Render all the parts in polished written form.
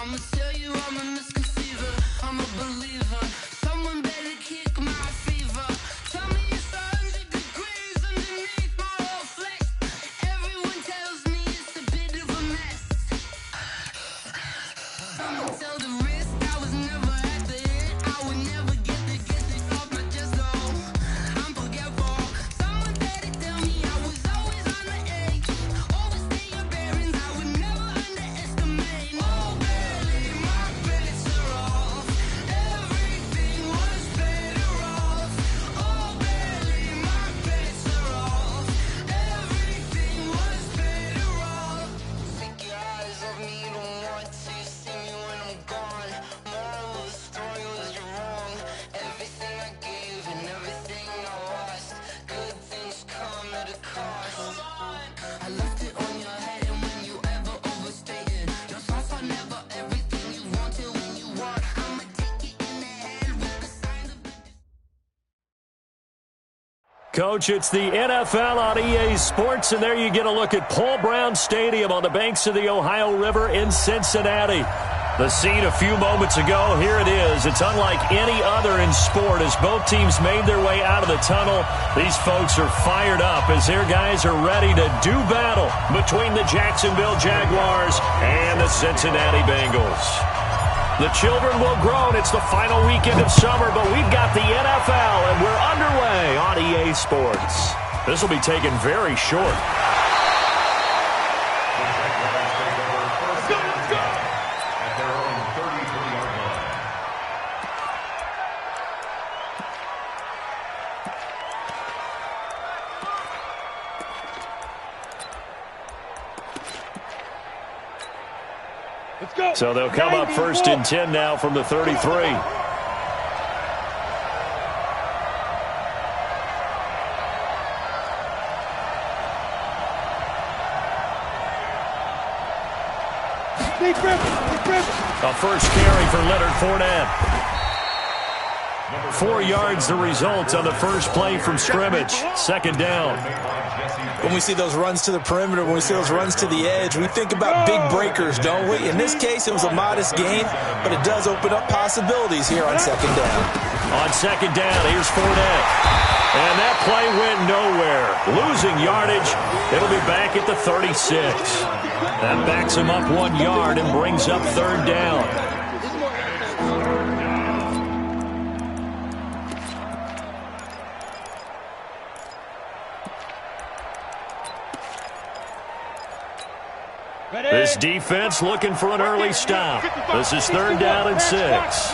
I'ma tell you I'm a misconceiver, I'm a believer. Someone better kick my fever. Tell me it's 100 degrees underneath my whole flesh. Everyone tells me it's a bit of a mess. I'ma tell the risk I was never at the hit. I would never get this off my chest, though. I'm forgetful. Someone better tell me I was always on the edge. Overstay your bearings, I would never underestimate. Oh, barely, my bets are off. Everything was better off. Oh, barely, my bets are off. Everything was better off. Take your eyes off me, you don't want to see me when I'm gone. Moral of the story was you're wrong. Everything I gave and everything I lost. Good things come at a cost. I left it on your head, and when you ever overstated, your thoughts are never everything you wanted when you want. I'ma take it in the head with the signs of. Coach, it's the NFL on EA Sports, and there you get a look at Paul Brown Stadium on the banks of the Ohio River in Cincinnati. The scene a few moments ago, here it is. It's unlike any other in sport as both teams made their way out of the tunnel. These folks are fired up as their guys are ready to do battle between the Jacksonville Jaguars and the Cincinnati Bengals. The children will grow, and it's the final weekend of summer, but we've got the NFL, and we're underway on EA Sports. This will be taken very short. So they'll come up first and 10 now from the 33. A first carry for Leonard Fournette. 4 yards the result on the first play from scrimmage. Second down. When we see those runs to the perimeter, when we see those runs to the edge, we think about big breakers, don't we? In this case, it was a modest gain, but it does open up possibilities here on second down. On second down, here's Fournette. And that play went nowhere. Losing yardage. It'll be back at the 36. That backs him up 1 yard and brings up third down. This defense looking for an early stop. This is third down and 6.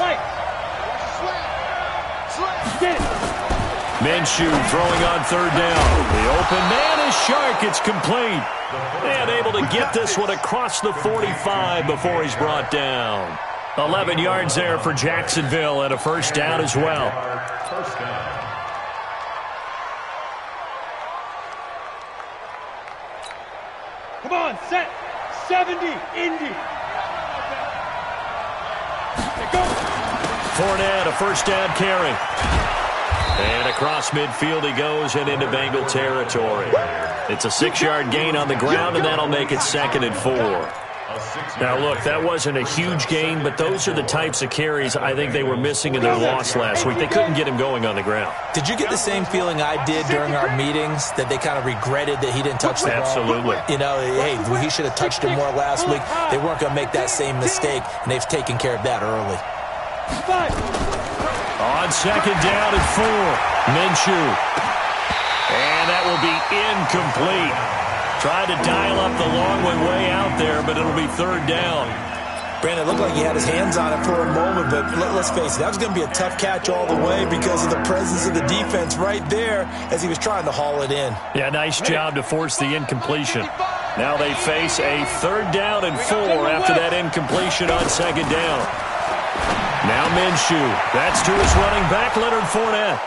Minshew throwing on third down. The open man is Shark. It's complete. And able to get this one across the 45 before he's brought down. 11 yards there for Jacksonville and a first down as well. Come on, set. 70, Indy. Fournette, a first down carry. And across midfield he goes and into Bengal territory. It's a 6-yard gain on the ground, and that'll make it 2nd and 4. Now, look, that wasn't a huge gain, but those are the types of carries I think they were missing in their loss last week. They couldn't get him going on the ground. Did you get the same feeling I did during our meetings, that they kind of regretted that he didn't touch the ball? Absolutely. You know, hey, he should have touched it more last week. They weren't going to make that same mistake, and they've taken care of that early. On second down and 4, Minshew. And that will be incomplete. Tried to dial up the long way out there, but it'll be third down. Brandon, it looked like he had his hands on it for a moment, but let's face it, that was going to be a tough catch all the way because of the presence of the defense right there as he was trying to haul it in. Yeah, nice job to force the incompletion. Now they face a third down and 4 after that incompletion on second down. Now Minshew. That's to his running back, Leonard Fournette.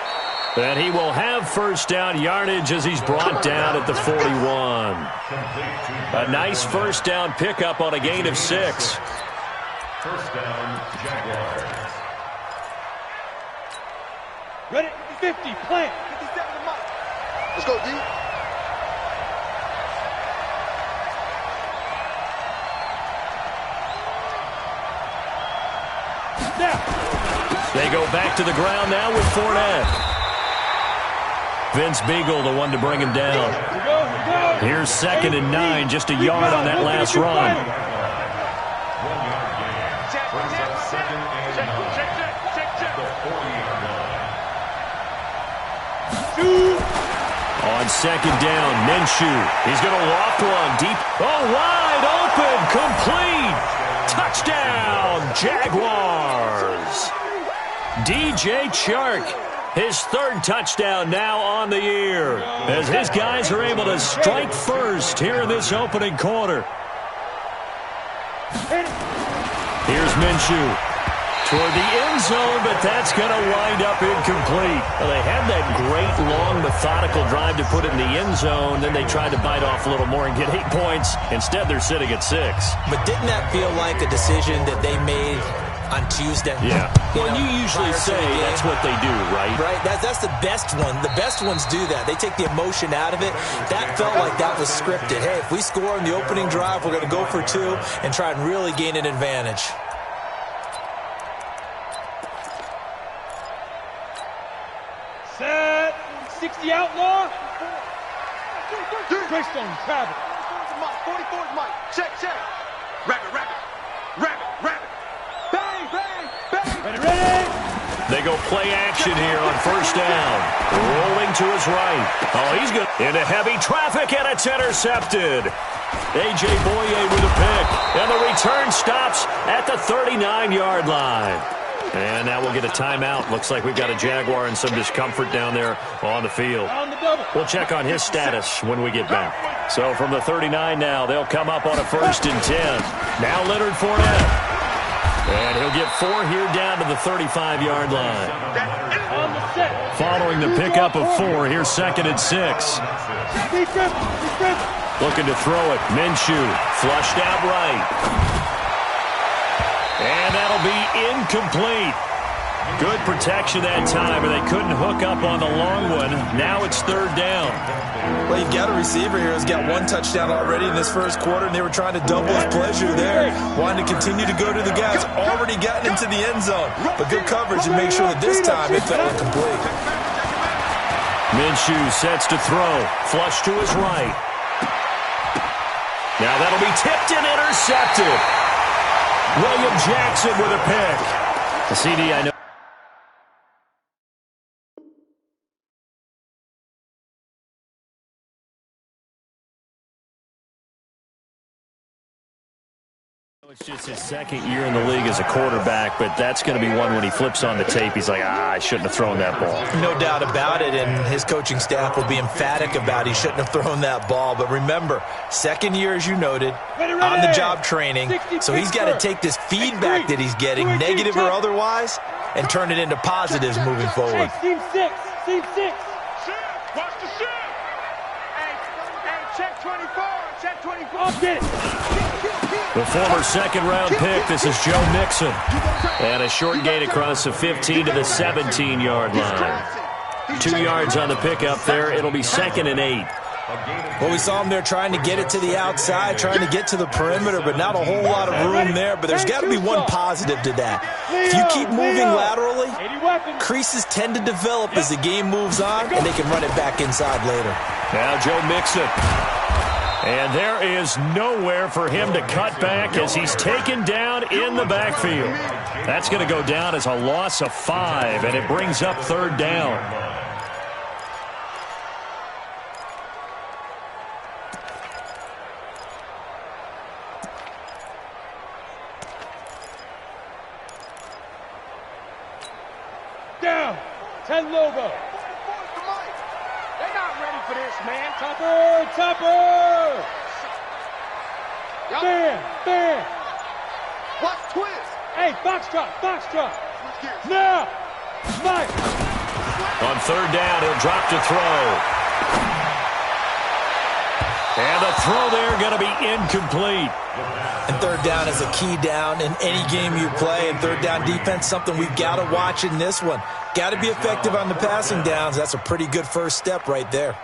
And he will have first down yardage as he's brought down at the 41. A nice first down pickup on a gain of 6. First down, Jaguars. Ready? 50, plant. 57 to Mike. Let's go, D. They go back to the ground now with Fournette. Vince Beagle, the one to bring him down. Here's 2nd and 9, just a yard on that last run. On 2nd down, Minshew. He's going to loft one deep. Oh, wide open, complete. Touchdown, Jaguars. DJ Chark, his 3rd touchdown now on the year, as his guys are able to strike first here in this opening quarter. Here's Minshew toward the end zone, but that's going to wind up incomplete. Well, they had that great, long, methodical drive to put it in the end zone. Then they tried to bite off a little more and get 8 points. Instead, they're sitting at 6. But didn't that feel like a decision that they made on Tuesday? Yeah. Well, you usually say that's what they do, right? Right. That's the best one. The best ones do that. They take the emotion out of it. That felt like that was scripted. Hey, if we score in the opening drive, we're going to go for 2 and try and really gain an advantage. Set. 60 outlaw. Greystone travel. 44 is Mike. Check. Rabbit. Bang. Ready. They go play action here on 1st down. Rolling to his right. Oh, he's good. Into heavy traffic, and it's intercepted. A.J. Boye with a pick. And the return stops at the 39-yard line. And now we'll get a timeout. Looks like we've got a Jaguar in some discomfort down there on the field. We'll check on his status when we get back. So from the 39 now, they'll come up on a 1st and 10. Now Leonard Fournette. And he'll get 4 here down to the 35-yard line. Following the pickup of 4, here's 2nd and 6. Looking to throw it. Minshew flushed out right. And that'll be incomplete. Good protection that time, and they couldn't hook up on the long one. Now it's 3rd down. Well, you've got a receiver here who's got 1 touchdown already in this 1st quarter, and they were trying to double his pleasure there. Wanting to continue to go to the guys. Already gotten into the end zone. But good coverage and make sure that this time it fell incomplete. Minshew sets to throw. Flush to his right. Now that'll be tipped and intercepted. William Jackson with a pick. The CD, I know. It's just his 2nd year in the league as a quarterback, but that's going to be one when he flips on the tape. He's like, I shouldn't have thrown that ball. No doubt about it, and his coaching staff will be emphatic about he shouldn't have thrown that ball. But remember, 2nd year, as you noted, on-the-job training, so he's got to take this feedback that he's getting, negative or otherwise, and turn it into positives moving forward. Team 6. Watch the shit. Hey, check 24. Check 24. I'll get it. The former 2nd-round pick, this is Joe Mixon. And a short gain across the 15 to the 17-yard line. 2 yards on the pickup there. It'll be 2nd and 8. Well, we saw him there trying to get it to the outside, trying to get to the perimeter, but not a whole lot of room there. But there's got to be one positive to that. If you keep moving laterally, creases tend to develop as the game moves on, and they can run it back inside later. Now Joe Mixon. And there is nowhere for him to cut back as he's taken down in the backfield. That's going to go down as a loss of 5, and it brings up 3rd down. Down. 10 Lobo. They're not ready for this, man. Topper. Bam. Watch twist. Hey, Foxtrot. Now. Mike. On 3rd down, he'll drop to throw. And the throw there going to be incomplete. And 3rd down is a key down in any game you play. And 3rd down defense, something we've got to watch in this one. Got to be effective on the passing downs. That's a pretty good first step right there.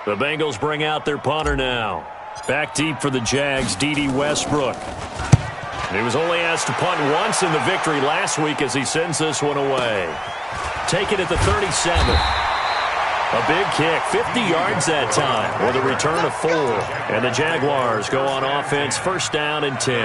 The Bengals bring out their punter now. Back deep for the Jags, D.D. Westbrook. He was only asked to punt once in the victory last week as he sends this one away. Take it at the 37. A big kick, 50 yards that time with a return of 4. And the Jaguars go on offense, first down and 10.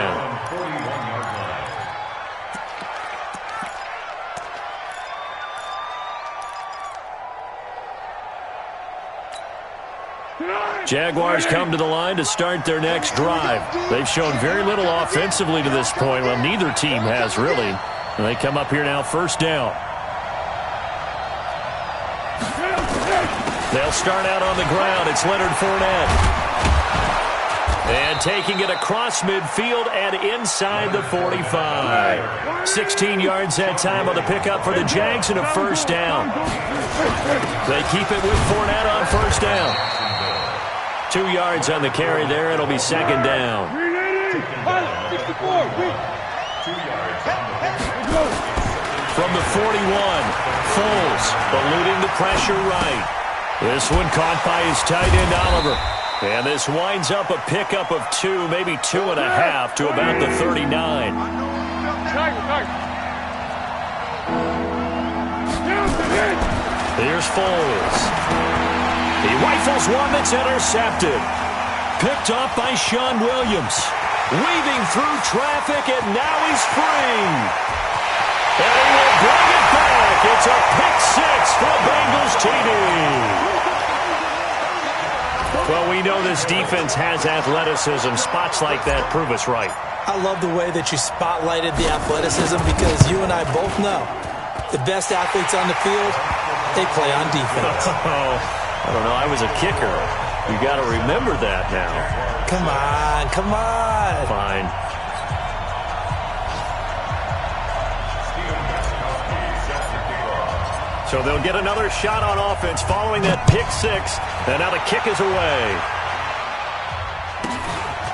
Jaguars come to the line to start their next drive. They've shown very little offensively to this point. Well, neither team has really. And they come up here now, first down. They'll start out on the ground. It's Leonard Fournette. And taking it across midfield and inside the 45. 16 yards that time on the pickup for the Jags and a first down. They keep it with Fournette on first down. 2 yards on the carry there. It'll be second down. From the 41, Foles eluding the pressure right. This one caught by his tight end, Oliver. And this winds up a pickup of 2, maybe 2.5 to about the 39. Here's Foles. He rifles one that's intercepted. Picked up by Sean Williams. Weaving through traffic, and now he's free. And he will bring it back. It's a pick 6 for the Bengals TD. Well, we know this defense has athleticism. Spots like that prove us right. I love the way that you spotlighted the athleticism because you and I both know the best athletes on the field, they play on defense. I don't know. I was a kicker. You got to remember that now. Come on, come on. Fine. So they'll get another shot on offense following that pick 6. And now the kick is away.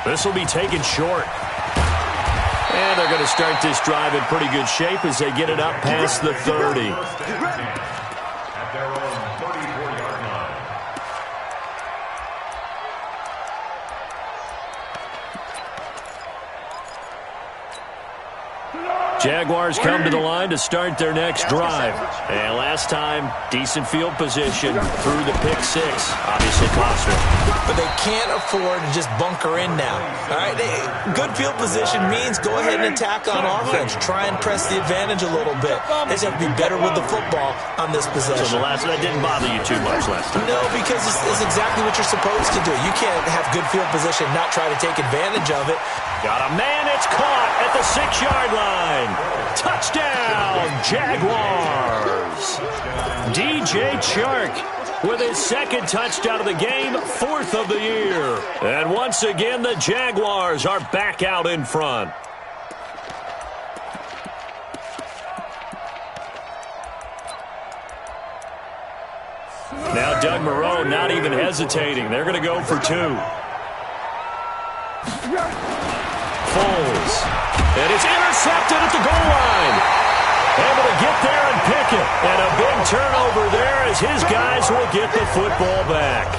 This will be taken short. And they're going to start this drive in pretty good shape as they get it up past the 30. Jaguars come to the line to start their next drive. And last time, decent field position through the pick 6. Obviously cost them. But they can't afford to just bunker in now. All right, good field position means go ahead and attack on offense. Try and press the advantage a little bit. They just have to be better with the football on this possession. So that didn't bother you too much last time? No, because it's exactly what you're supposed to do. You can't have good field position and not try to take advantage of it. Got a man, it's caught at the 6-yard line. Touchdown, Jaguars. DJ Chark with his second touchdown of the game, 4th of the year. And once again, the Jaguars are back out in front. Now Doug Moreau not even hesitating. They're going to go for 2. Foles. And it's intercepted at the goal line. Able to get there and pick it. And a big turnover there as his guys will get the football back.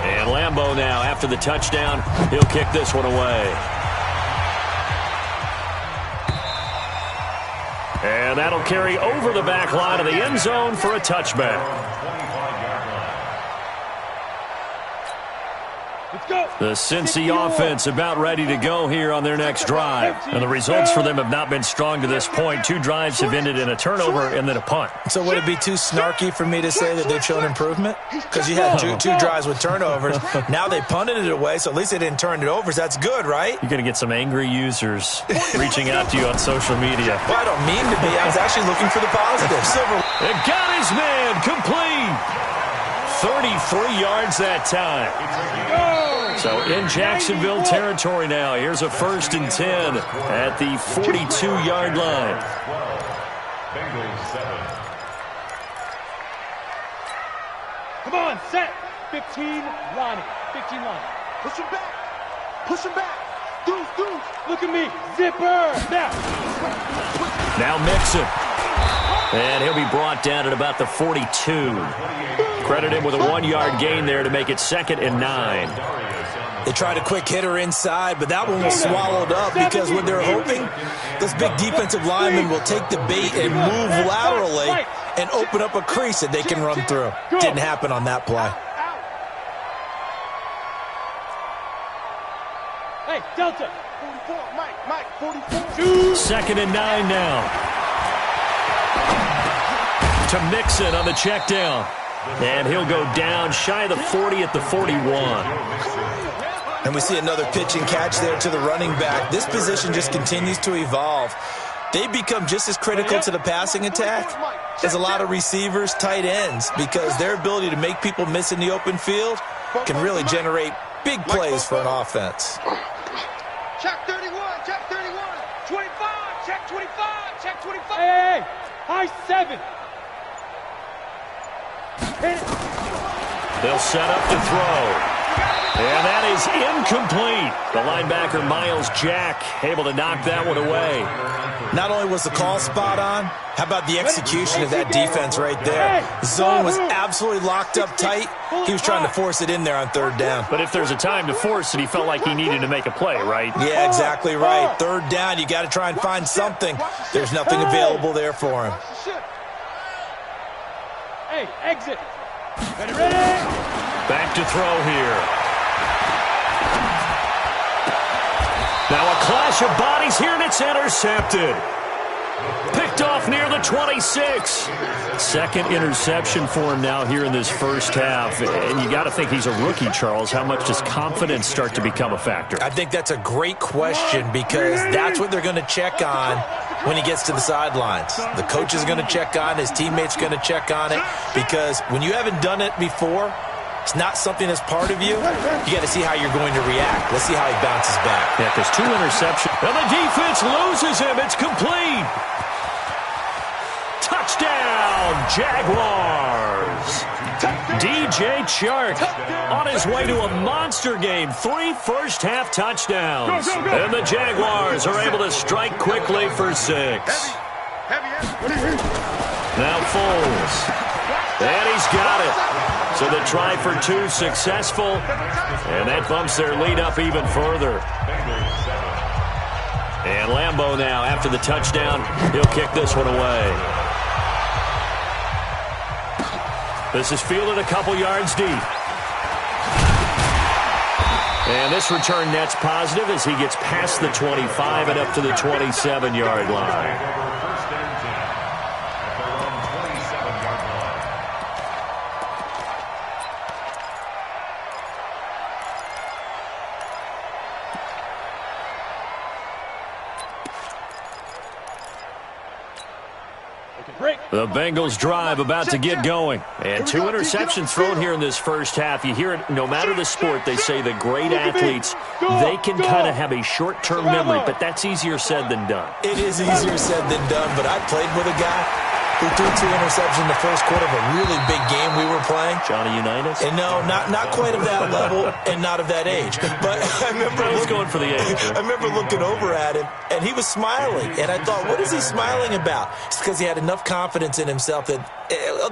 And Lambeau now, after the touchdown, he'll kick this one away. And that'll carry over the back line of the end zone for a touchback. The Cincy offense about ready to go here on their next drive. And the results for them have not been strong to this point. 2 drives have ended in a turnover and then a punt. So would it be too snarky for me to say that they've shown improvement? Because you had two drives with turnovers. Now they punted it away, so at least they didn't turn it over. So that's good, right? You're going to get some angry users reaching out to you on social media. Well, I don't mean to be. I was actually looking for the positive. It got his man complete. 33 yards that time. So in Jacksonville territory now. Here's a 1st and 10 at the 42-yard line. Come on, set. 15, Lonnie. 15, Lonnie. Push him back. Push him back. Deuce. Look at me. Zipper. Now Mixon. And he'll be brought down at about the 42. Credit him with a 1-yard gain there to make it 2nd and 9. They tried a quick hitter inside, but that one was swallowed up because what they're hoping, this big defensive lineman will take the bait and move laterally and open up a crease that they can run through. Didn't happen on that play. Hey, Delta. 44, Mike, 44. 2nd and 9 now. To Mixon on the check down. And he'll go down shy of the 40 at the 41. And we see another pitch and catch there to the running back. This position just continues to evolve. They become just as critical to the passing attack as a lot of receivers, tight ends, because their ability to make people miss in the open field can really generate big plays for an offense. Check 31, check 31. 25, check 25, check 25. Hey, high 7. They'll set up to throw. And that is incomplete. The linebacker, Miles Jack, able to knock that one away. Not only was the call spot on, how about the execution of that defense right there? The zone was absolutely locked up tight. He was trying to force it in there on 3rd down. But if there's a time to force it, he felt like he needed to make a play, right? Yeah, exactly right. 3rd down, you got to try and find something. There's nothing available there for him. Hey, exit. Ready? Back to throw here. Now a clash of bodies here, and it's intercepted. Picked off near the 26. 2nd interception for him now here in this first half. And you got to think he's a rookie, Charles. How much does confidence start to become a factor? I think that's a great question because that's what they're going to check on when he gets to the sidelines. The coach is going to check on, his teammates going to check on it, because when you haven't done it before, it's not something that's part of you. You got to see how you're going to react. Let's see how he bounces back. Yeah, there's 2 interceptions. And the defense loses him. It's complete. Touchdown, Jaguars. DJ Chark on his way to a monster game. 3 first-half touchdowns. And the Jaguars are able to strike quickly for 6. Now Foles. And he's got it. So the try for 2 successful. And that bumps their lead up even further. And Lambeau now, after the touchdown, he'll kick this one away. This is fielded a couple yards deep. And this return net's positive as he gets past the 25 and up to the 27-yard line. The Bengals drive about to get going. And 2 interceptions thrown here in this first half. You hear it, no matter the sport, they say the great athletes, they can kind of have a short-term memory, but that's easier said than done. It is easier said than done, but I played with a guy who threw 2 interceptions in the first quarter of a really big game we were playing. Johnny Unitas? And no, not quite of that level and not of that age. But I remember going for the age. I remember looking over at him, and he was smiling. And I thought, what is he smiling about? It's because he had enough confidence in himself that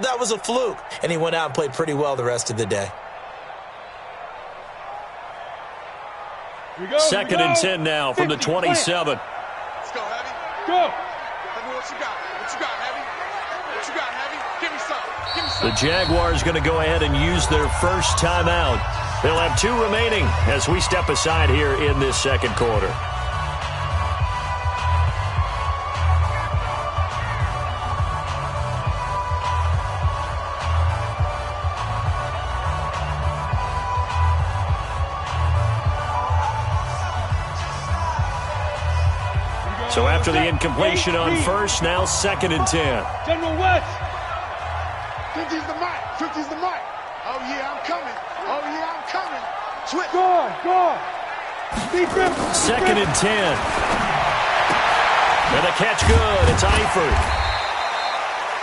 that was a fluke. And he went out and played pretty well the rest of the day. 2nd and 10 now from the 27. Let's go, Heavy. Go. Tell me what you got. What you got, Heavy? What you got, Heavy? Give me some. Give me some. The Jaguars going to go ahead and use their first timeout. They'll have 2 remaining as we step aside here in this second quarter. So after the incompletion on first, now 2nd and 10. General West. 50's the mic. 50's the mic. Oh, yeah, I'm coming. Oh, yeah, I'm coming. Switch. Go. Defense. 2nd and 10. And the catch good. It's Eifert.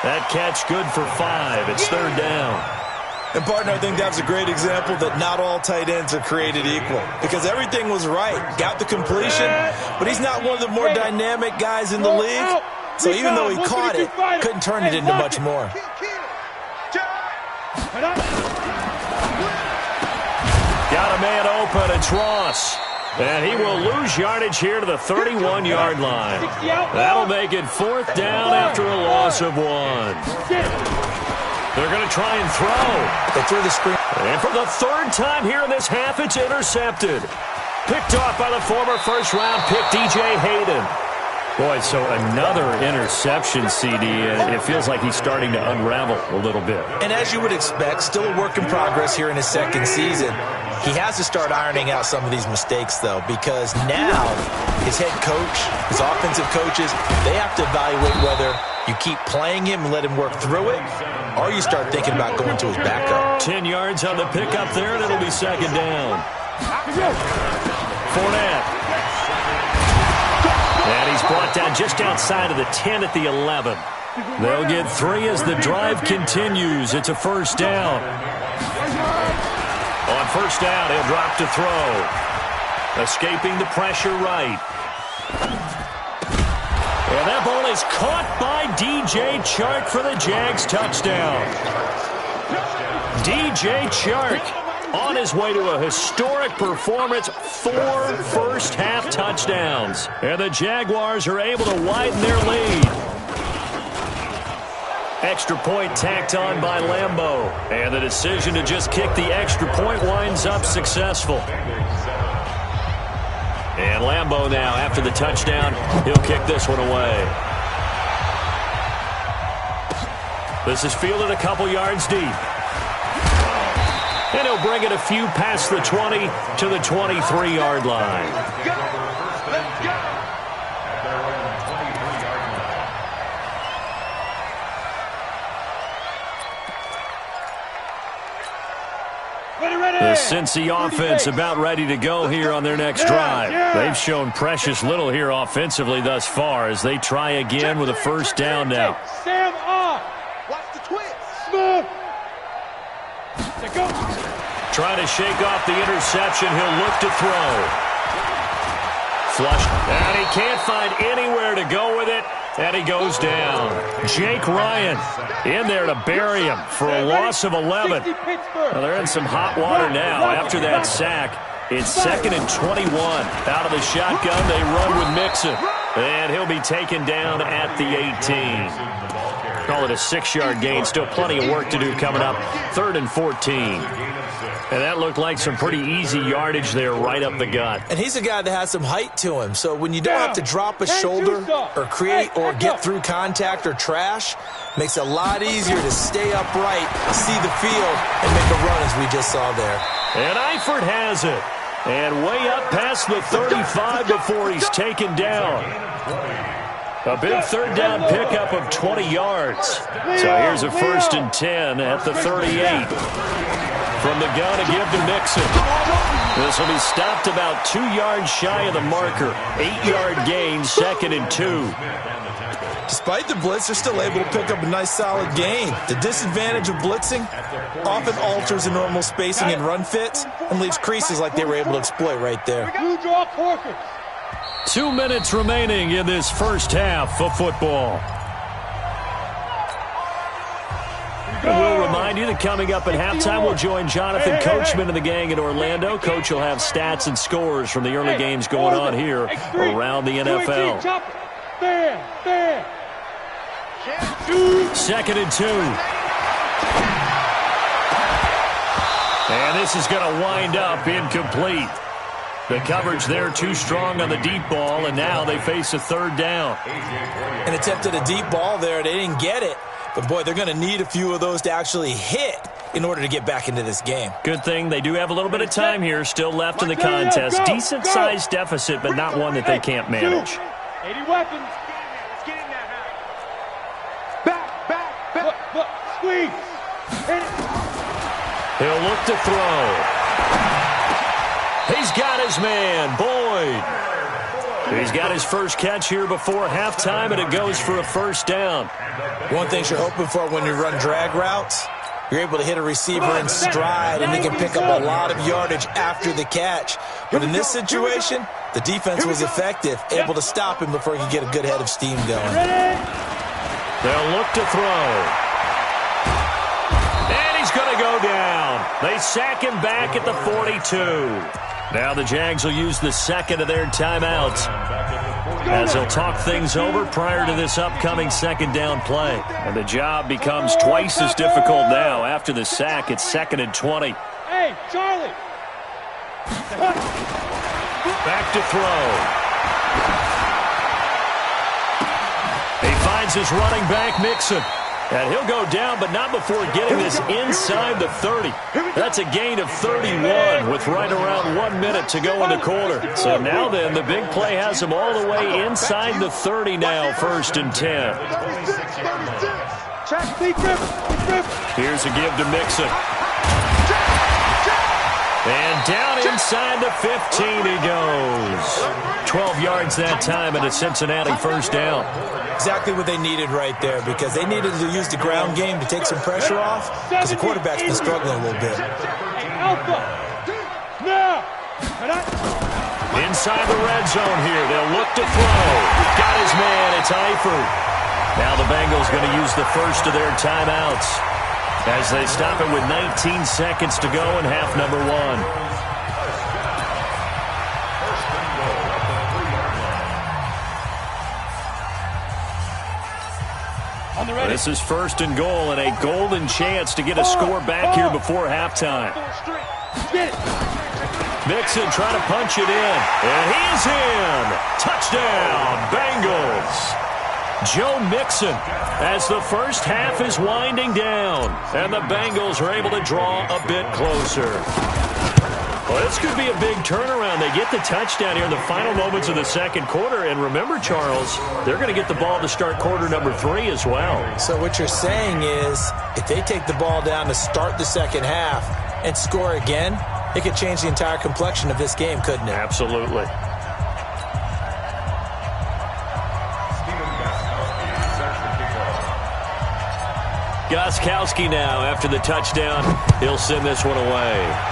That catch good for 5. It's 3rd down. And, partner, I think that's a great example that not all tight ends are created equal. Because everything was right. Got the completion, but he's not one of the more dynamic guys in the league. So even though he caught it, couldn't turn it into much more. Got a man open. It's Ross. And he will lose yardage here to the 31-yard line. That'll make it 4th down after a loss of 1. They're going to try and throw. They threw the screen. And for the 3rd time here in this half, it's intercepted. Picked off by the former first-round pick, DJ Hayden. Boy, so another interception, CD. It feels like he's starting to unravel a little bit. And as you would expect, still a work in progress here in his 2nd season. He has to start ironing out some of these mistakes, though, because now his head coach, his offensive coaches, they have to evaluate whether you keep playing him and let him work through it, or you start thinking about going to his backup. 10 yards on the pickup there, and it'll be 2nd down. Fournette. And he's brought down just outside of the 10 at the 11. They'll get 3 as the drive continues. It's a 1st down. On 1st down, he'll drop to throw. Escaping the pressure right. And that ball is caught by DJ Chark for the Jags touchdown. DJ Chark on his way to a historic performance, 4 first-half touchdowns. And the Jaguars are able to widen their lead. Extra point tacked on by Lambeau. And the decision to just kick the extra point winds up successful. And Lambeau now, after the touchdown, he'll kick this one away. This is fielded a couple yards deep. And he'll bring it a few past the 20 to the 23-yard line. The Cincy offense about ready to go here on their next drive. They've shown precious little here offensively thus far as they try again with a 1st down now. Sam off. Watch the twist. Smooth. Go. Trying to shake off the interception. He'll look to throw. Flush. And he can't find anywhere to go with it. And he goes down. Jake Ryan in there to bury him for a loss of 11. Well, they're in some hot water now after that sack. It's 2nd and 21. Out of the shotgun, they run with Mixon. And he'll be taken down at the 18. Call it a 6-yard gain. Still plenty of work to do coming up. 3rd and 14. And that looked like some pretty easy yardage there right up the gut. And he's a guy that has some height to him. So when you don't have to drop a shoulder or create or get through contact or trash, makes it a lot easier to stay upright, see the field, and make a run as we just saw there. And Eifert has it. And way up past the 35 before he's taken down. A big 3rd down pickup of 20 yards. So here's a 1st and 10 at the 38. From the gun to give to Mixon. This will be stopped about 2 yards shy of the marker. 8-yard gain, 2nd and 2. Despite the blitz, they're still able to pick up a nice solid gain. The disadvantage of blitzing often alters the normal spacing and run fits and leaves creases like they were able to exploit right there. 2 minutes remaining in this 1st half of football. We'll remind you that coming up at halftime, we'll join Jonathan Coachman and the gang in Orlando. Coach will have stats and scores from the early games going on here around the NFL. 2nd and 2. And this is going to wind up incomplete. The coverage there too strong on the deep ball, and now they face a 3rd down. An attempt at a deep ball there. They didn't get it. But, boy, they're going to need a few of those to actually hit in order to get back into this game. Good thing they do have a little bit of time here still left in the contest. Decent-sized deficit, but not one that they can't manage. 80 weapons. Back. Look. Squeeze. He'll look to throw. He's got his man, Boyd. He's got his first catch here before halftime, and it goes for a 1st down. One thing you're hoping for when you run drag routes, You're able to hit a receiver in stride, and he can pick up a lot of yardage after the catch. But in this situation, the defense was effective, able to stop him before he could get a good head of steam going. They'll look to throw. And he's going to go down. They sack him back at the 42. Now the Jags will use the second of their timeouts as they'll talk things over prior to this upcoming second down play. And the job becomes twice as difficult now. After the sack, it's 2nd and 20. Hey, Charlie! Back to throw. He finds his running back, Mixon. And he'll go down, but not before getting this inside the 30. That's a gain of 31 with right around 1 minute to go in the quarter. So now then, the big play has him all the way inside the 30 now, 1st and 10. Here's a give to Mixon. And down inside the 15 he goes. 12 yards that time and a Cincinnati 1st down. Exactly what they needed right there, because they needed to use the ground game to take some pressure off, because the quarterback's been struggling a little bit. Inside the red zone here. They'll look to throw. Got his man. It's Eifert. Now the Bengals going to use the first of their timeouts as they stop it with 19 seconds to go in half number 1. This is 1st and goal and a golden chance to get a score back here before halftime. Mixon trying to punch it in, and he's in. Touchdown, Bengals. Joe Mixon as the first half is winding down, and the Bengals are able to draw a bit closer. Well, this could be a big turnaround. They get the touchdown here in the final moments of the second quarter. And remember, Charles, they're going to get the ball to start quarter number 3 as well. So what you're saying is if they take the ball down to start the second half and score again, it could change the entire complexion of this game, couldn't it? Absolutely. Gostkowski now after the touchdown. He'll send this one away.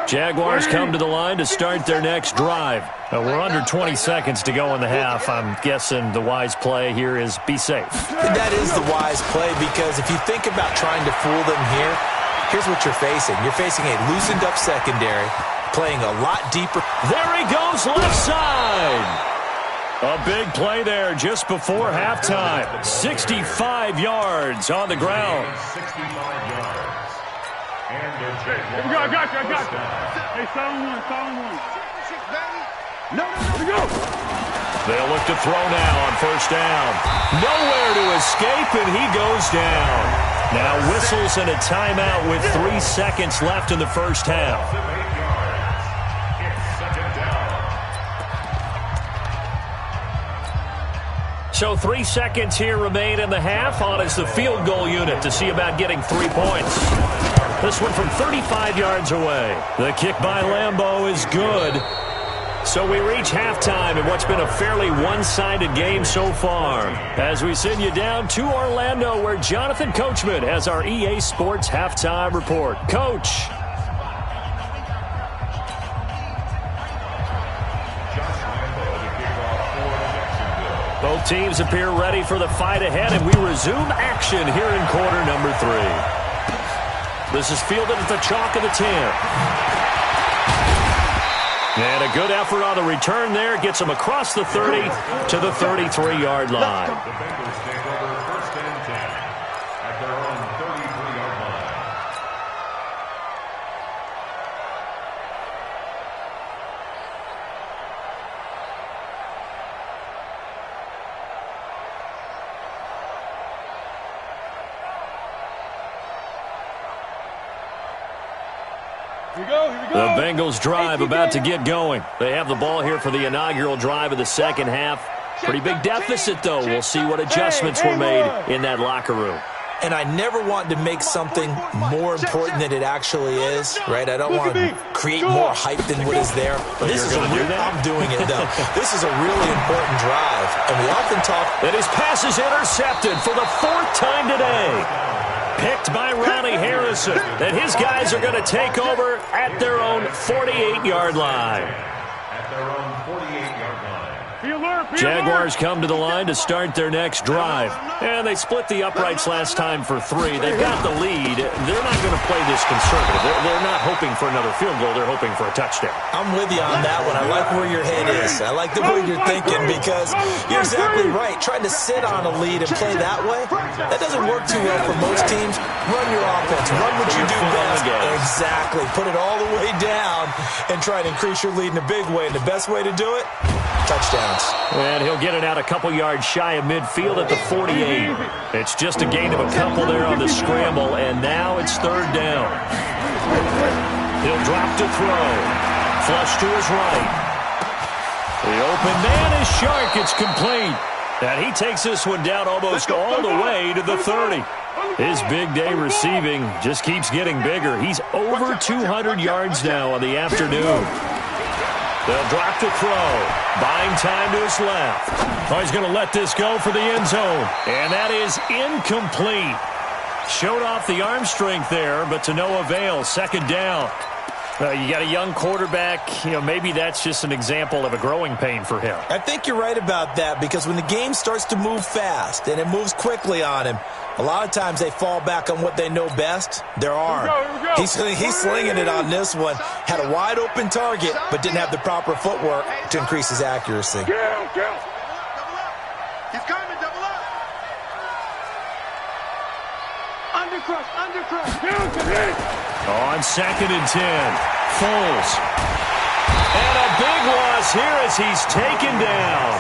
Jaguars come to the line to start their next drive. We're under 20 seconds to go in the half. I'm guessing the wise play here is be safe. That is the wise play, because if you think about trying to fool them here, here's what you're facing. You're facing a loosened up secondary, playing a lot deeper. There he goes, left side. A big play there just before halftime. 65 yards on the ground. 65 yards. Here we go, I got you. Hey, 7-1. No, here we go. They'll look to throw now on 1st down. Nowhere to escape, and he goes down. Now whistles and a timeout with 3 seconds left in the first half. So 3 seconds here remain in the half. On is the field goal unit to see about getting 3 points. This one from 35 yards away. The kick by Lambeau is good. So we reach halftime in what's been a fairly one-sided game so far. As we send you down to Orlando, where Jonathan Coachman has our EA Sports halftime report. Coach. Both teams appear ready for the fight ahead, and we resume action here in quarter number 3. This is fielded at the chalk of the 10. And a good effort on the return there. Gets him across the 30 to the 33-yard line. The Bengals take over 1st and 10 at their own 33-yard line. The Bengals drive about to get going. They have the ball here for the inaugural drive of the second half. Pretty big deficit, though. We'll see what adjustments were made in that locker room. And I never want to make something more important than it actually is, right? I don't want to create more hype than what is there. This is I'm doing it, though. This is a really important drive, and we often talk. And his pass is intercepted for the 4th time today. Picked by Ronnie Harrison. And his guys are going to take over at their own 48-yard line. At their own 48-yard line. Jaguars come to the line to start their next drive. And they split the uprights last time for 3. They've got the lead. They're not going to play this conservative. They're not hoping for another field goal. They're hoping for a touchdown. I'm with you on that one. I like where your head is. I like the way you're thinking because you're exactly right. Trying to sit on a lead and play that way, that doesn't work too well for most teams. Run your offense. Run what you do best. Exactly. Put it all the way down and try to increase your lead in a big way. And the best way to do it, touchdowns. And he'll get it out a couple yards shy of midfield at the 48. It's just a gain of a couple there on the scramble, and now it's 3rd down. He'll drop to throw. Flush to his right. The open man is Shark. It's complete. And he takes this one down almost all the way to the 30. His big day receiving just keeps getting bigger. He's over 200 yards now on the afternoon. They'll drop to throw. Buying time to his left. Oh, he's going to let this go for the end zone. And that is incomplete. Showed off the arm strength there, but to no avail. 2nd down. You got a young quarterback. Maybe that's just an example of a growing pain for him. I think you're right about that because when the game starts to move fast and it moves quickly on him, a lot of times they fall back on what they know best, their arm. He's slinging it on this one. Had a wide open target, but didn't have the proper footwork to increase his accuracy. He's coming, double up. Undercrush. On 2nd and 10, Foles. And a big loss here as he's taken down.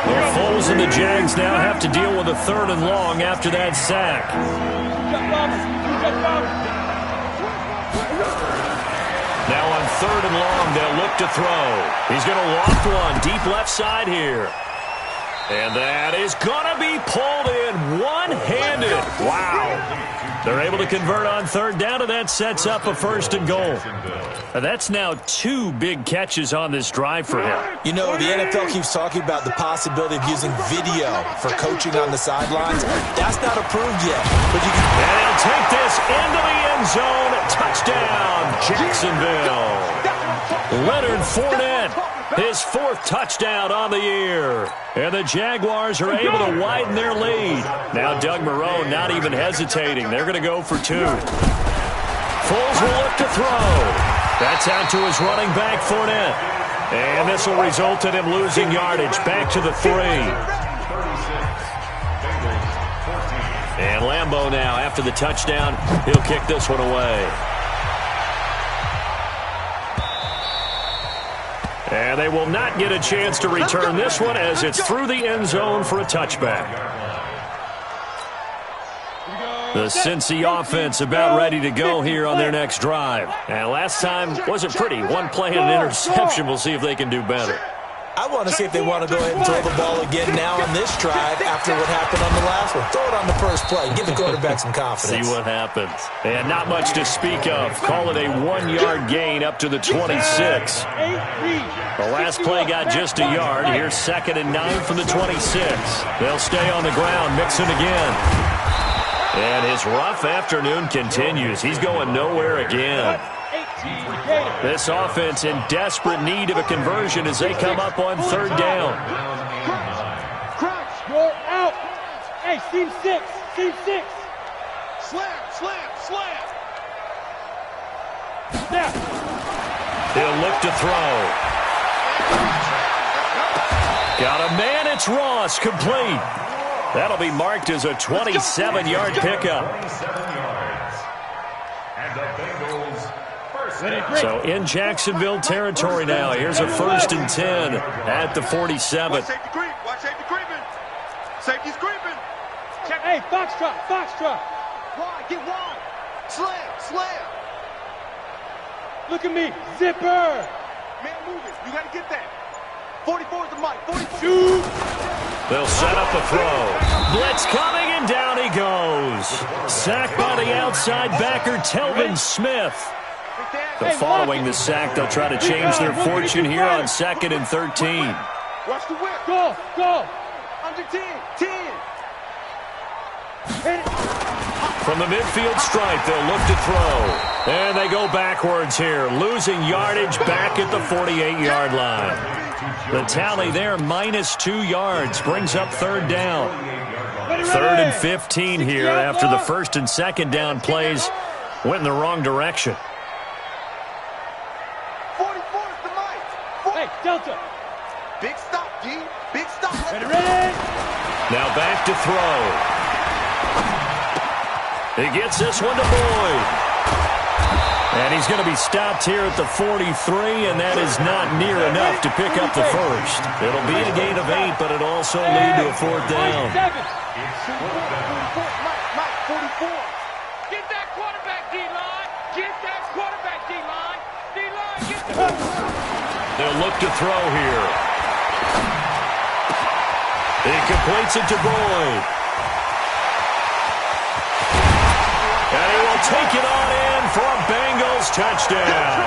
Well, Foles and the Jags now have to deal with a 3rd and long after that sack. Now on 3rd and long, they'll look to throw. He's going to loft one deep left side here. And that is going to be pulled in one-handed. Wow. They're able to convert on 3rd down, and that sets up a 1st and goal. That's now 2 big catches on this drive for him. You know, the NFL keeps talking about the possibility of using video for coaching on the sidelines. That's not approved yet. But you can... And he'll take this into the end zone. Touchdown, Jacksonville. Leonard Fournette, his 4th touchdown on the year. And the Jaguars are able to widen their lead. Now Doug Marrone not even hesitating. They're going to go for 2. Foles will look to throw. That's out to his running back, Fournette. And this will result in him losing yardage. Back to the 3. And Lambeau now, after the touchdown, he'll kick this one away. And they will not get a chance to return this one as it's through the end zone for a touchback. The Cincy offense about ready to go here on their next drive. And last time wasn't pretty. 1 play and an interception. We'll see if they can do better. I want to see if they want to go ahead and throw the ball again now on this drive after what happened on the last one. Throw it on the first play. Give the quarterback some confidence. See what happens. And not much to speak of. Call it a 1-yard gain up to the 26. The last play got just a yard. Here's 2nd and 9 from the 26. They'll stay on the ground. Mixon again. And his rough afternoon continues. He's going nowhere again. This offense in desperate need of a conversion as they come up on 3rd down. Crunch, you're out. Hey, seam 6. Slam. Now. He'll look to throw. Got a man, it's Ross, complete. That'll be marked as a 27-yard pickup. And the Bengals So in Jacksonville territory now. Here's a 1st and 10 at the 47. Watch safety creep. Watch safety creeping. Safety's creeping. Check. Hey, Foxtrot. Wide, get wide. Slam. Look at me. Zipper. Man, move it. You got to get that. 44 is the mic. 42. They'll set up a throw. Blitz coming, and down he goes. Sacked by the outside backer, Telvin Smith. Following the sack, they'll try to change their fortune here on 2nd and 13. Watch the whip. Go, go. Under 10, 10. From the midfield stripe, they'll look to throw. And they go backwards here, losing yardage back at the 48-yard line. The tally there, -2 yards, brings up 3rd down. 3rd and 15 here after the 1st and 2nd down plays went in the wrong direction. 44 is the mic. Hey, Delta. Big stop, D. Big stop. Ready, ready. Now back to throw. He gets this one to Boyd. And he's going to be stopped here at the 43, and that is not near enough to pick up the first. It'll be a gain of 8, but it'll also lead to a 4th down. Mike, 44. Get that quarterback, D-line. Get that quarterback, D-line. D-line, get the... They'll look to throw here. He completes it to Boyd. And he will take it on in for a Bengals touchdown.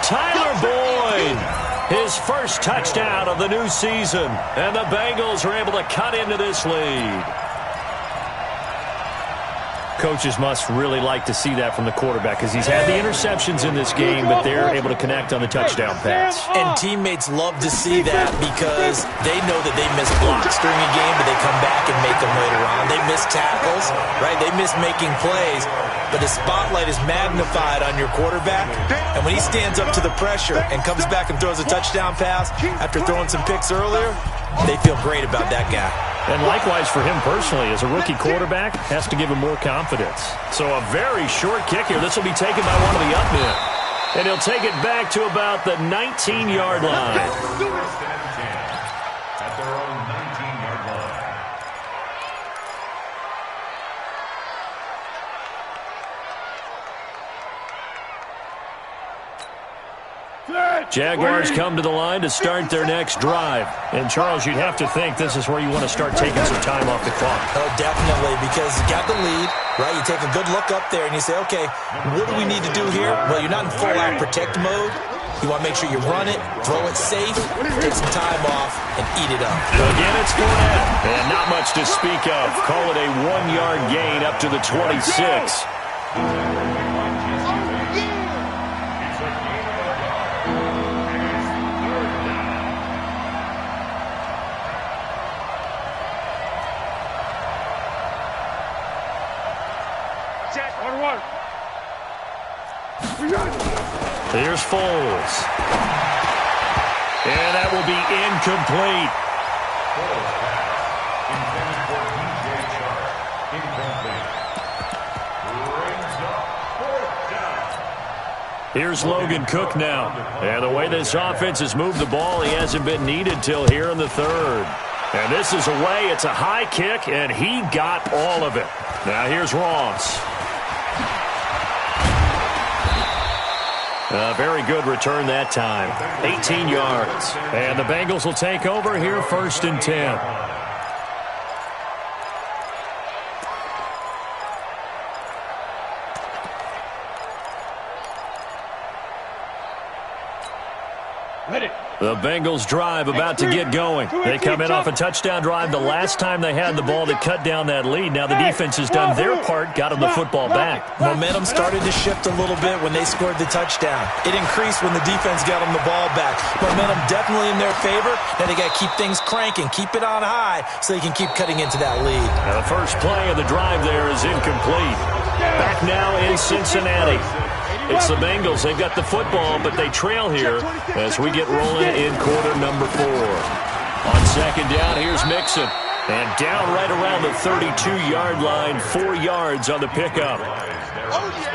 Tyler Boyd, his first touchdown of the new season. And the Bengals are able to cut into this lead. Coaches must really like to see that from the quarterback because he's had the interceptions in this game, but they're able to connect on the touchdown pass. And teammates love to see that because they know that they miss blocks during a game, but they come back and make them later on. They miss tackles, right? They miss making plays, but the spotlight is magnified on your quarterback, and when he stands up to the pressure and comes back and throws a touchdown pass after throwing some picks earlier, they feel great about that guy. And likewise for him personally, as a rookie quarterback, has to give him more confidence. So a very short kick here. This will be taken by one of the up men. And he'll take it back to about the 19-yard line. At their own 19-yard line. Jaguars come to the line to start their next drive. And, Charles, you'd have to think this is where you want to start taking some time off the clock. Oh, definitely, because you got the lead, right? You take a good look up there and you say, okay, what do we need to do here? Well, you're not in full-out protect mode. You want to make sure you run it, throw it safe, take some time off, and eat it up. Again, it's Fournette. And not much to speak of. Call it a 1-yard gain up to the 26. Here's Foles. And that will be incomplete. Here's Logan Cook now. And the way this offense has moved the ball, he hasn't been needed till here in the 3rd. And this is away. It's a high kick, and he got all of it. Now here's Ross. A very good return that time. 18 yards. And the Bengals will take over here 1st and 10. Ready. The Bengals drive about to get going. They come in off a touchdown drive the last time they had the ball to cut down that lead. Now the defense has done their part, got them the football back. Momentum started to shift a little bit when they scored the touchdown. It increased when the defense got them the ball back. Momentum definitely in their favor. Now they got to keep things cranking, keep it on high so they can keep cutting into that lead. Now the first play of the drive there is incomplete. Back now in Cincinnati. It's the Bengals. They've got the football, but they trail here as we get rolling in quarter number 4. On 2nd down, here's Mixon. And down right around the 32-yard line, 4 yards on the pickup.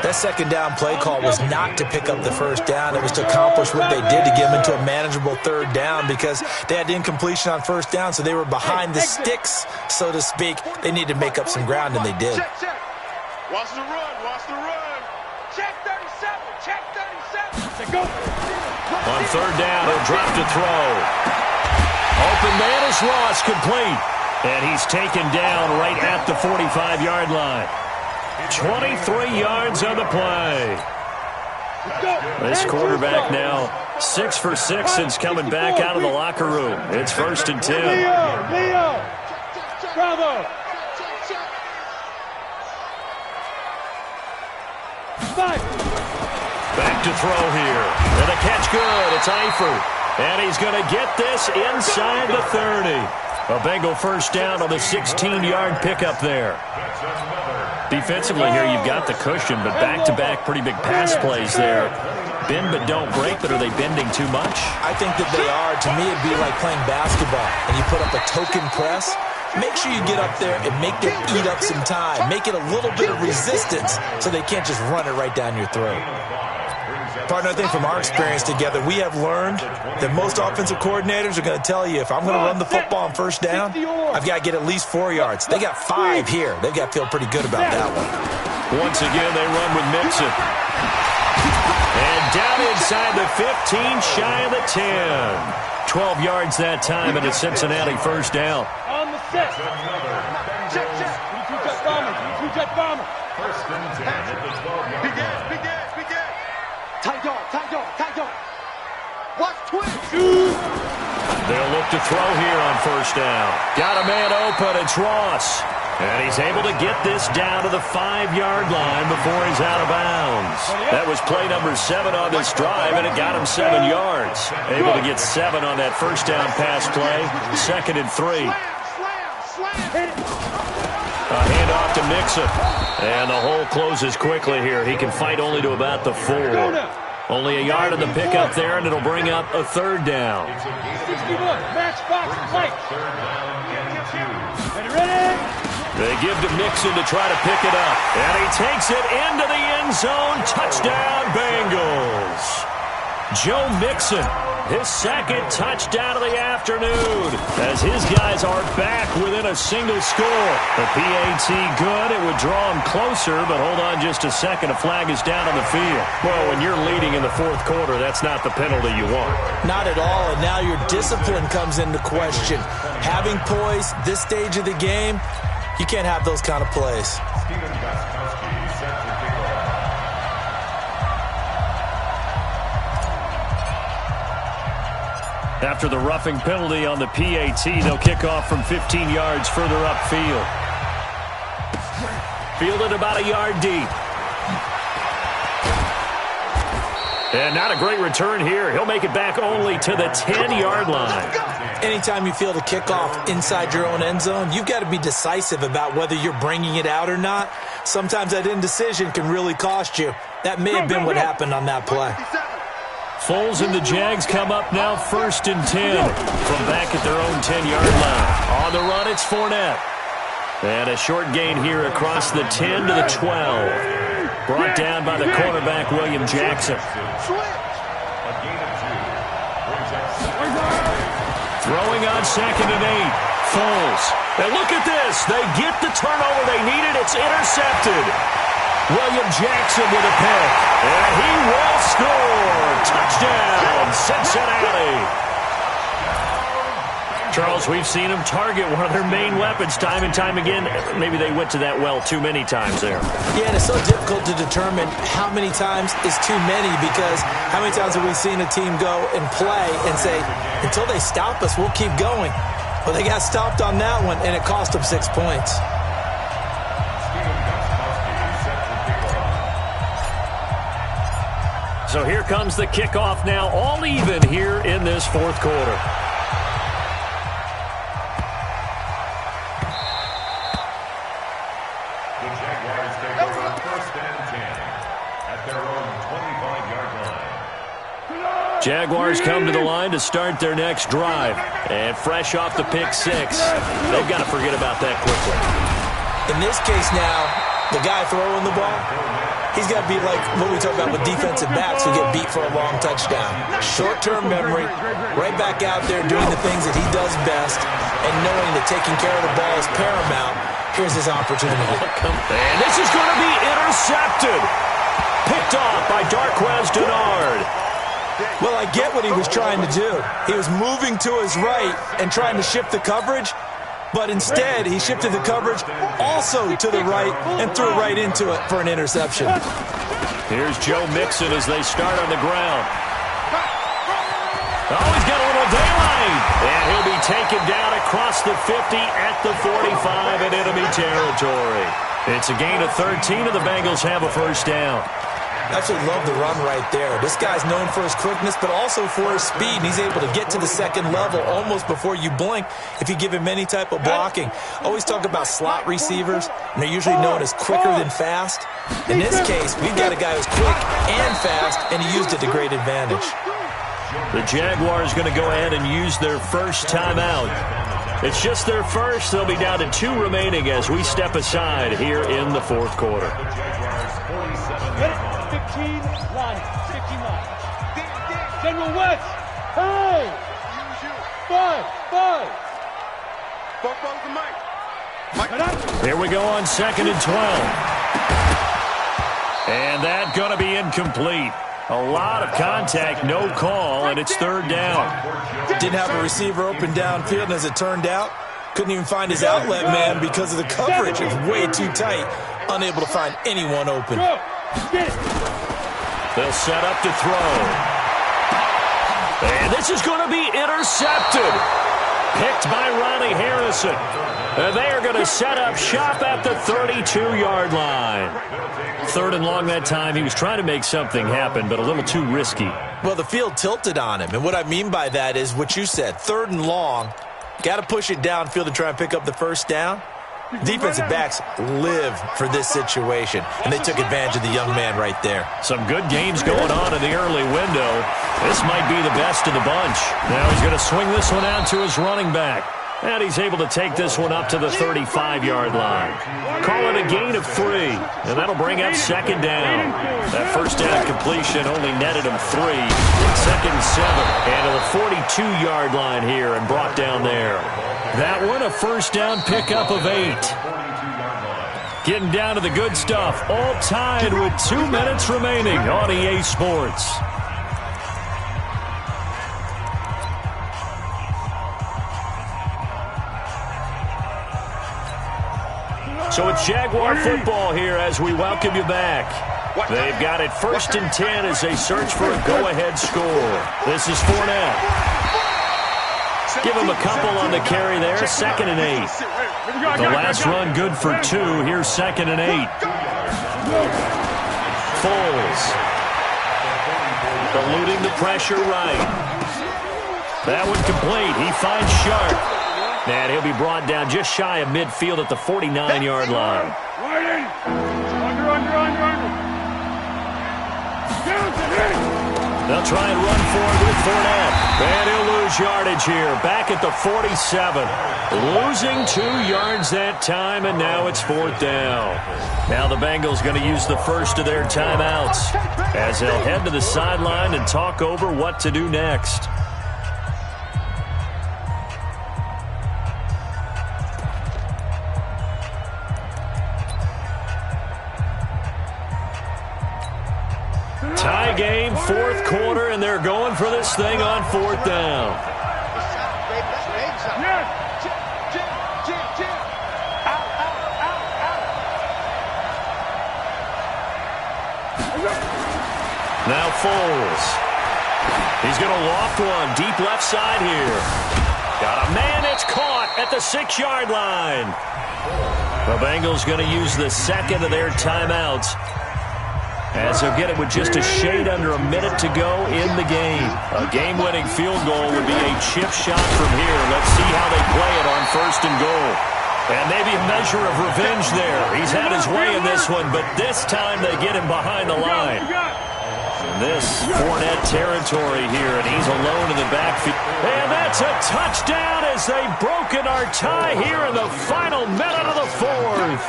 That 2nd down play call was not to pick up the 1st down. It was to accomplish what they did to get them into a manageable 3rd down because they had incompletion on 1st down, so they were behind the sticks, so to speak. They needed to make up some ground, and they did. Check, check. Watch the run. Watch the run. Check 37. Check 37. Let's go. On 3rd down, he'll drop to throw. Open man is Ross, complete. And he's taken down right at the 45-yard line. 23 yards on the play. This quarterback now 6 for 6 since coming back out of the locker room. It's 1st and 10. Leo! Bravo! Back to throw here. And a catch good. It's Eifert. And he's going to get this inside the 30. A Bengal first down on the 16-yard pickup there. Defensively here, you've got the cushion, but back-to-back pretty big pass plays there. Bend but don't break, but are they bending too much? I think that they are. To me, it'd be like playing basketball, and you put up a token press. Make sure you get up there and make them eat up some time. Make it a little bit of resistance so they can't just run it right down your throat. Partner, I think from our experience together, we have learned that most offensive coordinators are going to tell you, if I'm going to run the football on first down, I've got to get at least 4 yards. They got 5 here. They've got to feel pretty good about that one. Once again, they run with Mixon. And down inside the 15, shy of the 10. 12 yards that time, and a Cincinnati first down. On the set. Check. Two-jet bomber. Two-jet bomber. 1st and 10 at the 12-yard line. Begin. Tight dog. Watch twin. They'll look to throw here on first down. Got a man open. It's Ross. And he's able to get this down to the 5-yard line before he's out of bounds. That was play number 7 on this drive, and it got him 7 yards. Able to get 7 on that first down pass play. 2nd and 3. A handoff to Mixon. And the hole closes quickly here. He can fight only to about the 4. Only a yard of the pickup there, and it'll bring up a 3rd down. 61. Matchbox Mike. 3rd down and 2. Ready? They give to Mixon to try to pick it up. And he takes it into the end zone. Touchdown, Bengals. Joe Mixon, his 2nd touchdown of the afternoon, as his guys are back within a single score. The PAT good. It would draw him closer, but hold on just a second. A flag is down on the field. Well, when you're leading in the 4th quarter, that's not the penalty you want. Not at all, and now your discipline comes into question. Having poise this stage of the game, you can't have those kind of plays. After the roughing penalty on the PAT, they'll kick off from 15 yards further upfield. Fielded about a yard deep. And not a great return here. He'll make it back only to the 10-yard line. Anytime you field a kickoff inside your own end zone, you've got to be decisive about whether you're bringing it out or not. Sometimes that indecision can really cost you. That may have been what happened on that play. Foles and the Jags come up now 1st and 10 from back at their own 10-yard line. On the run, it's Fournette. And a short gain here across the 10 to the 12. Brought down by the cornerback, William Jackson. Throwing on 2nd and 8. Foles. And look at this. They get the turnover they needed. It's intercepted. William Jackson with a pick. And he will score. Touchdown, Cincinnati. Charles, we've seen them target one of their main weapons time and time again. Maybe they went to that well too many times there. Yeah, and it's so difficult to determine how many times is too many, because how many times have we seen a team go and play and say, until they stop us, we'll keep going. Well, they got stopped on that one, and it cost them 6 points. So here comes the kickoff now, all even here in this 4th quarter. Jaguars come to the line to start their next drive. And fresh off the pick 6, they've got to forget about that quickly. In this case now, the guy throwing the ball, he's got to be like what we talk about with defensive backs who get beat for a long touchdown. Short-term memory, right back out there doing the things that he does best, and knowing that taking care of the ball is paramount. Here's his opportunity. And this is going to be intercepted. Picked off by Darqueze Dennard. Well, I get what he was trying to do. He was moving to his right and trying to shift the coverage, but instead he shifted the coverage also to the right and threw right into it for an interception. Here's Joe Mixon as they start on the ground. Oh, he's got a little daylight. And he'll be taken down across the 50 at the 45 in enemy territory. It's a gain of 13, and the Bengals have a first down. I actually love the run right there. This guy's known for his quickness, but also for his speed. And he's able to get to the second level almost before you blink if you give him any type of blocking. Always talk about slot receivers, and they're usually known as quicker than fast. In this case, we've got a guy who's quick and fast, and he used it to great advantage. The Jaguars going to go ahead and use their first timeout. It's just their first. They'll be down to 2 remaining as we step aside here in the fourth quarter. 15 line. 15 line. General West. Hey! 5. Here we go on 2nd and 12. And that going to be incomplete. A lot of contact, no call, and it's 3rd down. Didn't have a receiver open downfield, and as it turned out, couldn't even find his outlet man because of the coverage. It was way too tight, unable to find anyone open. They'll set up to throw. And this is going to be intercepted. Picked by Ronnie Harrison. And they are going to set up shop at the 32-yard line. 3rd and long that time. He was trying to make something happen, but a little too risky. Well, the field tilted on him, and what I mean by that is what you said. 3rd and long, got to push it downfield to try and pick up the first down. Defensive backs live for this situation, and they took advantage of the young man right there. Some good games going on in the early window. This might be the best of the bunch. Now he's going to swing this one out to his running back. And he's able to take this one up to the 35-yard line. Call it a gain of 3, and that'll bring up 2nd down. That first down completion only netted him 3. 2nd and 7, and to the 42-yard line here and brought down there. That one a first down pickup of 8. Getting down to the good stuff, all tied with 2 minutes remaining on EA Sports. So it's Jaguar football here as we welcome you back. They've got it 1st and 10 as they search for a go-ahead score. This is Fournette. Give him a couple on the carry there. 2nd and 8. The last run good for 2. Here's 2nd and 8. Foles. Eluding the pressure right. That one complete. He finds Sharp. And he'll be brought down just shy of midfield at the 49-yard line. They'll try and run for it with Fournette. And he'll lose yardage here. Back at the 47. Losing 2 yards that time, and now it's 4th down. Now the Bengals going to use the first of their timeouts as they'll head to the sideline and talk over what to do next. Tie game, 4th quarter, and they're going for this thing on 4th down. Now Foles. He's going to loft one deep left side here. Got a man that's caught at the 6-yard line. The Bengals going to use the 2nd of their timeouts as they'll get it with just a shade under a minute to go in the game. A game-winning field goal would be a chip shot from here. Let's see how they play it on 1st and goal. And maybe a measure of revenge there. He's had his way in this one, but this time they get him behind the line. And this Fournette territory here, and he's alone in the backfield. And that's a touchdown as they've broken our tie here in the final minute of the 4th.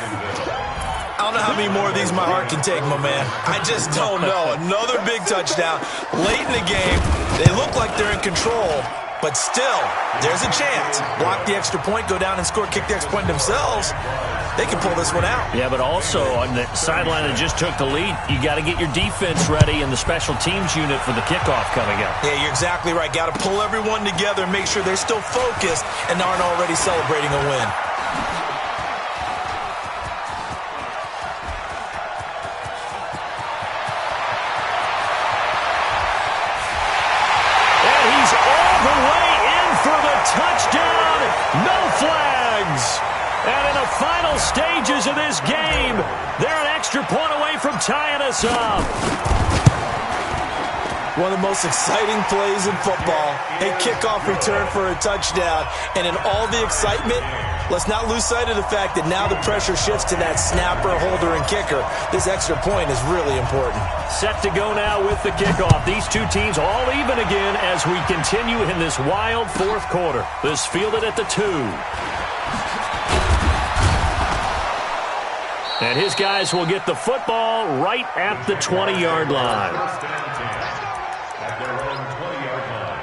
I don't know how many more of these my heart can take, my man. I just don't know. Another big touchdown late in the game. They look like they're in control, but still, there's a chance. Block the extra point, go down and score, kick the extra point themselves. they can pull this one out. Yeah, but also on the sideline that just took the lead, you got to get your defense ready and the special teams unit for the kickoff coming up. Yeah, you're exactly right. Got to pull everyone together and make sure they're still focused and aren't already celebrating a win. Touchdown, no flags. And in the final stages of this game, they're an extra point away from tying us up. One of the most exciting plays in football, a kickoff return for a touchdown. And in all the excitement, let's not lose sight of the fact that now the pressure shifts to that snapper, holder, and kicker. This extra point is really important. Set to go now with the kickoff. These two teams all even again as we continue in this wild fourth quarter. This fielded at the 2. And his guys will get the football right at the 20-yard line. At their own 20-yard line.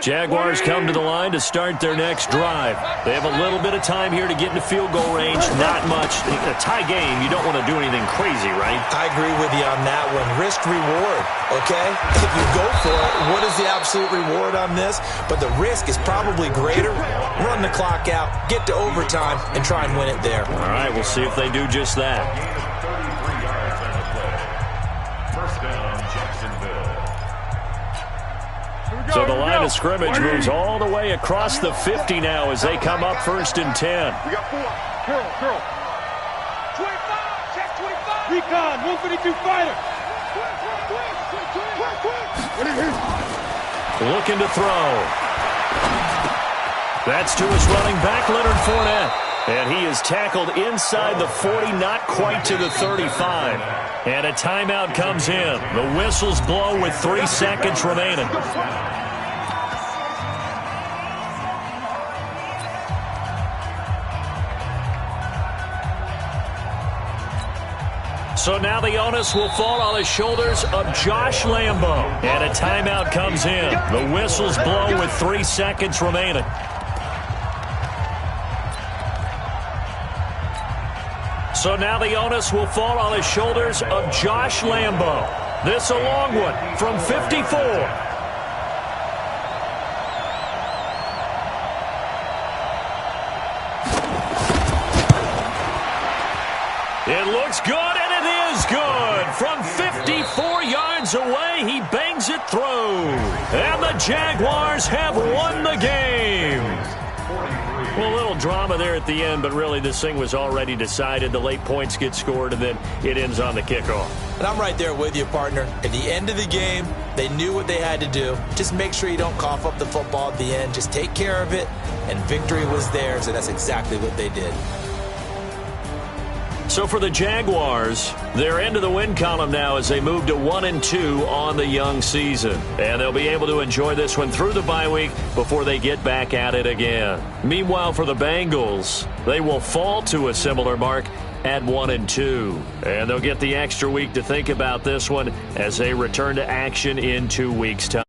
Jaguars come to the line to start their next drive. They have a little bit of time here to get into field goal range. Not much. In a tie game, you don't want to do anything crazy, right? I agree with you on that one. Risk-reward, okay? If you go for it, what is the absolute reward on this? But the risk is probably greater. Run the clock out, get to overtime, and try and win it there. All right, we'll see if they do just that. 33 yards on the play. First down, Jacksonville. So the line of scrimmage moves all the way across the 50 now as they come up 1st and 10. We got 4. Curl. 25, check 25. Recon, 152 fighter. Looking to throw. That's to his running back, Leonard Fournette. And he is tackled inside the 40, not quite to the 35. And a timeout comes in. The whistles blow with 3 seconds remaining. So now the onus will fall on the shoulders of Josh Lambo. And a timeout comes in. The whistles blow with 3 seconds remaining. So now the onus will fall on the shoulders of Josh Lambo. This a long one from 54. It looks good, and it is good. From 54 yards away, he bangs it through. And the Jaguars have won the game. Well, a little drama there at the end, but really this thing was already decided. The late points get scored, and then it ends on the kickoff. And I'm right there with you, partner. At the end of the game, they knew what they had to do. Just make sure you don't cough up the football at the end. Just take care of it, and victory was theirs, and that's exactly what they did. So for the Jaguars, they're into the win column now as they move to 1-2 on the young season. And they'll be able to enjoy this one through the bye week before they get back at it again. Meanwhile, for the Bengals, they will fall to a similar mark at 1-2. And they'll get the extra week to think about this one as they return to action in 2 weeks' time.